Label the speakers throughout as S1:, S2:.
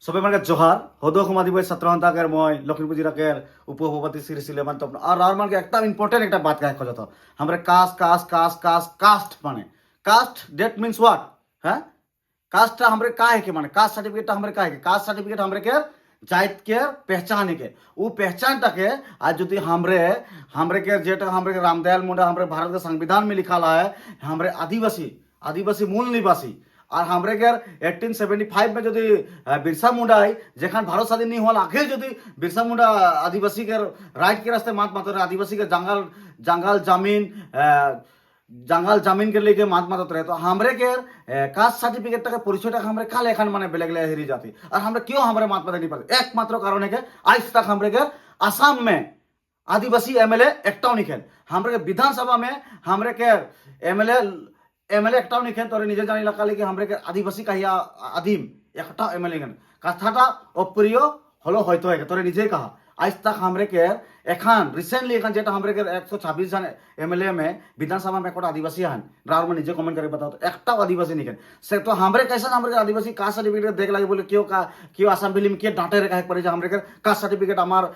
S1: সবে মানে জোহার হদ ক্ষমা দিব ছাত্রসন্থাকের মই লক্ষ্মীপুর জিলাকের উপসভাপতি শ্রী শ্রীলেমান তপন আর মানে একটা ইম্পর্টেন্ট একটা বাত গায়ে খোঁজা তো আমরা caste caste caste caste caste মানে কাস্ট ডেট मीन्स व्हाट হ্যাঁ कास्ट हमरे का है के माने कास्ट सर्टिफिकेट हमरे का है के कास्ट सर्टिफिकेट हमरे के जात के पहचान के वो पहचान के आज यदि हमरे हमरे के जेटा हमरे के रामदयाल मुंडा हमरे भारत के संविधान में लिखा है हमरे आदिवासी आदिवासी मूल निवासी और हमरे के 1875 में यदि बिरसा मुंडा आई जेखान भारत स्वाधीन नहीं हुआ आगे यदि बिरसा मुंडा आदिवासी के राइट के रास्ते मात मात्र आदिवासी के जंगल जंगल जमीन जंगल जमीन के लेके मात मात रहे तो हमरे के कास्ट सर्टिफिकेट का परिचय हमरे काल एखान माने बेलेग हेरी जाती और हमरे क्यों हमरे मात मात नहीं पाते एकमात्र कारण है कि आज तक हमरे के आसाम में आदिवासी एमएलए एकटाও नहीं खेल हमरे के विधानसभा में हमरे के एमएलए एमएलए एकटाও नहीं खेल तो निजे जानी लगा लेके हमरे के आदिवासी का आदिम एकटा एमएलए कथाटा अप्रिय हलो হয়তো है তোরে নিজেই कहा आज तक हमरे के एखान रिसेंटली एखान जेटा हमरे के 126 जन एमएलए में विधानसभा में कोटा आदिवासी हन रार में निजे कमेंट करके बताओ तो एकटा आदिवासी नहीं से तो हमरे कैसा हमरे आदिवासी कास्ट सर्टिफिकेट देख लागे बोले क्यों आसाम फिल्म के डांटे रे काहे पड़े हमरे के कास्ट सर्टिफिकेट हमार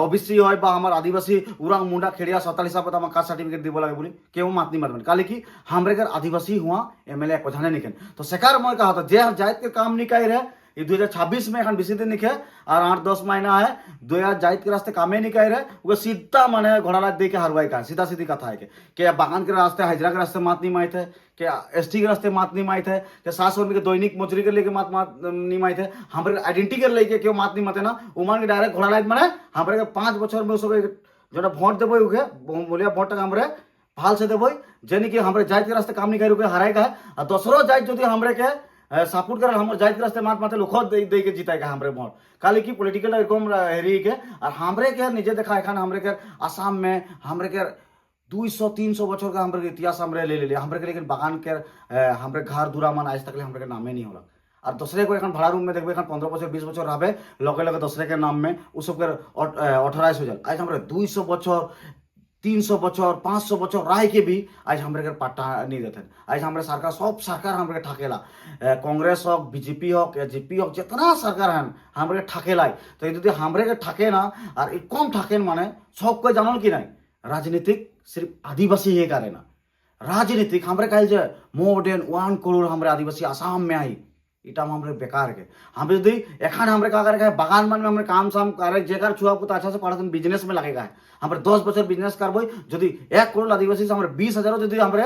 S1: ओबीसी होय बा हमार आदिवासी उरांग मुंडा खेड़िया 47 सापत हमार कास्ट सर्टिफिकेट दिबो लागे बोले क्यों मात नहीं मारबन काले की हमरे के आदिवासी हुआ एमएलए को जाने नहीं तो सरकार मैं कहा था जे जायत के काम नहीं कर रहे ये 2026 में एखन बेसी दिन निके और 8-10 महीना है 2000 जाइत के रास्ते कामे नहीं रहे वो सीधा माने घोड़ा लाग दे के हरवाई का सीधा सीधी कथा है के बागान के रास्ते हाजरा के रास्ते मात नहीं माइत है के एसटी के रास्ते मात नहीं माइत है के 700 के दैनिक मजूरी के लेके मात नहीं माइत है हमारे आइडेंटिटी के लेके क्यों मात नहीं माते ना उमान के डायरेक्ट घोड़ा लाग माने हमारे के 5 बछर में सब जोटा वोट देबो उके बोलिया वोट का हमरे भाल से देबो जेनी कि हमरे जाइत के रास्ते काम नहीं करू के हराएगा और दूसरो जाइत जदि हमरे के सपोर्ट कर हम जाइत के रास्ते मात माते लोग दे के जीताएगा हमरे वोट काली की पॉलिटिकल एरकम हेरी के और हमरे के निजे देखा एखान हमरे के आसाम में हमरे के 200-300 बछर का हमरे के इतिहास हमरे ले हमरे के लेकिन बागान के हमरे घर दूरा मन आज तक ले हमरे के नामे नहीं होला और दूसरे को एखान भाड़ा रूम में देखबे एखान 15 बछर 20 बछर रहे लगे लगे दूसरे के नाम में उ सब के 28 हो जाए आज हमरे 200 बछर 300 बछर 500 बछर राय के भी आज हमरे के पट्टा नहीं देते आज हमरे सरकार सब सरकार हमरे के ठाकेला कांग्रेस हो बीजेपी हो एजेपी हो जितना सरकार है हमरे के ठाकेला तो यदि हमरे के ठाके ना और कम ठाकेन माने सब कोई जानल कि नहीं राजनीतिक सिर्फ आदिवासी ही करे ना राजनीतिक हमरे कहे जे मोर देन 1 करोड़ हमरे आदिवासी आसाम में आई इटा हमरे बेकार के हम यदि एखान हमरे का करे बागान मन में हमरे काम साम करे जेकर छुआ को अच्छा से पढ़ाते बिजनेस में लगेगा हमरे 10 बछर बिजनेस करबो यदि 1 करोड़ आदिवासी से हमरे 20,000 यदि हमरे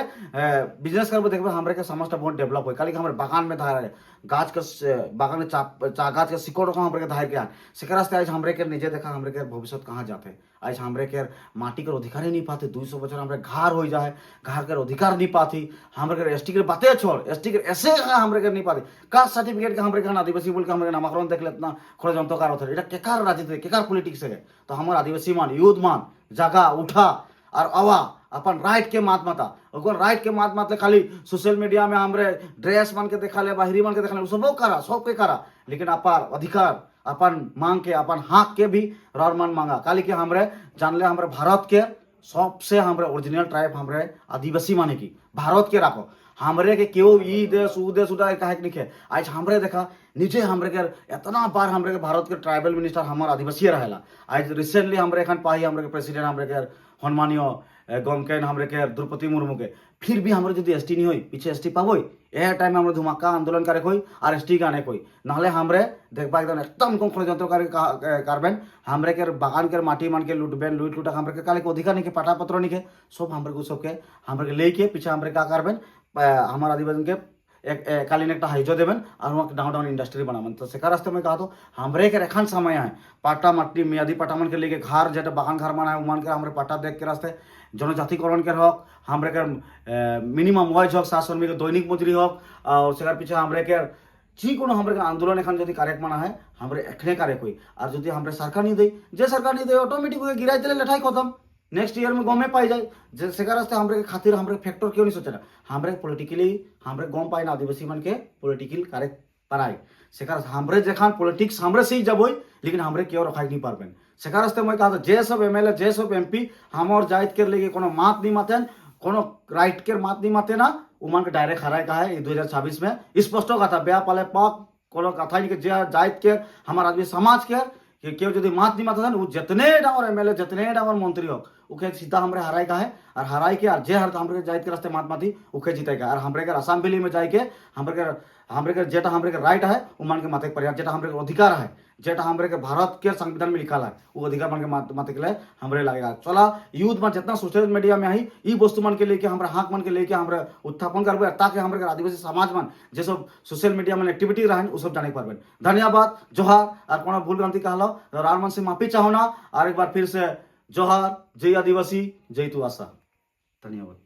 S1: बिजनेस करबो देखबे हमरे के समाज बहुत डेवलप होय काली हमरे बागान में धार गाछ के बागान में चा गाछ के सिकोड़ को हमरे के धार के सेकर रास्ते आज हमरे के निजे देखा हमरे के भविष्य कहां जाते आज हमरे के माटी के अधिकार नहीं पाते 200 बछर हमरे घर हो जाए घर के अधिकार नहीं पाती हमरे के एसटी के बातें छोड़ एसटी के ऐसे हमरे के नहीं पाती कास्ट सर्टिफिकेट के हमरे के आदिवासी बोल के हमरे नामकरण देख लेतना खोले जनता होता है केकार राजनीति केकार पॉलिटिक्स है तो हमारे आदिवासी मान युद्ध मान जगा उठा और अवा अपन राइट के मात माता अगर राइट के मात माते खाली सोशल मीडिया में हमरे ड्रेस मान के देखा ले बाहरी मान के देखा ले सब करा सब के करा लेकिन अपार अधिकार अपन मांग के अपन हक के भी रमान मांगा काली के हमरे जान ले हमरे भारत के सबसे हमरे ओरिजिनल ट्राइब हमरे आदिवासी माने की भारत के राखो हमरे के क्यों ई देश उ देश उड़ा काहे नहीं है आज हमरे देखा निजे हमरे के इतना बार हमरे के भारत के ट्राइबल मिनिस्टर हमार आदिवासी रहेला आज रिसेंटली हमरे एखन पाही हमरे के प्रेसिडेंट हमरे के सम्मानीय गमकेन हमरे के द्रौपदी मुर्मू के फिर भी हमरे यदि एसटी नहीं होई पीछे एसटी पाबोई ए टाइम हमरे धमाका आंदोलन करे कोई और एसटी गाने कोई नाले हमरे देखबा एकदम कम षड्यंत्र करे करबेन हमरे के बागान के माटी मान के लूटबेन लूट लूटा हमरे के काले के अधिकार नहीं के पाटा पत्र नहीं के सब हमरे को सब के हमरे के लेके पीछे हमरे का करबेन हमार आदिवासी के एक कालीन एक हाइजो देवें और वहाँ डाउन डाउन इंडस्ट्री बनावें तो सेका रास्ते में कहा तो हमरे के रेखान समय है पाटा मट्टी मियादी पाटा मन के लेके घर जेटा बागान घर माना है उमान के हमरे पाटा देख के रास्ते जनजातिकरण के हक हमरे के मिनिमम वेज हक 700 के दैनिक मजूरी हक और सेकार पीछे हमरे के যিকোনো हमरे आंदोलन एखान যদি কারেক্ট माना है हमरे एखने कारेक्ट हुई और যদি हमरे सरकार नहीं दे जे सरकार नहीं दे ऑटोमेटिक हो गिराई दिले लठाई खत्म नेक्स्ट ईयर में गमे पाई जाए जे सेका रास्ते हमरे के खातिर हमरे फैक्टर क्यों नहीं सोचना हमरे पॉलिटिकली हमरे गम पाई ना आदिवासी मन के पॉलिटिकल करेक्ट पाराई सेका हमरे जेखान पॉलिटिक्स हमरे से जबोई लेकिन हमरे क्यों रखाई नहीं पारबेन सेका रास्ते मैं कहा जे सब एमएलए जे सब एमपी हमर जाइत के लेके कोनो मात नहीं मातेन कोनो राइट के मात नहीं माते ना उमान के डायरेक्ट हराए का है 2026 में स्पष्ट कथा ब्या पाले पाक कोनो कथा नहीं के जे जाइत के हमार आदमी समाज के कि केउ यदि मात नहीं माता वो जितने डावर एमएलए जितने डावर मंत्री हो उके सीधा हमरे हराई का है और हराई के और जे हर हमरे जाइत के रास्ते मात माती उके जीतेगा और हमरे के असम वैली में जाए के हमरे के जेटा हमरे के राइट है वो मान के माते के पर्याप्त जेटा हमरे के अधिकार है जेटा हमरे के भारत के संविधान में लिखा है वो अधिकार मान के माते के लिए हमरे लगेगा। चला यूथ में जितना सोशल मीडिया में आई ई वस्तु मन के लेके हमारे हाक मन के लेके हमारे उत्थापन करबे ताकि हमारे के आदिवासी समाज मन जे सब सोशल मीडिया में एक्टिविटी रहन उ सब जाने पारबे। धन्यवाद, जोहार। और कोनो भूल भ्रांति कहलो तो रार मन से माफी चाहो ना और एक बार फिर से जोहार, जय आदिवासी, जय तुआसा। धन्यवाद।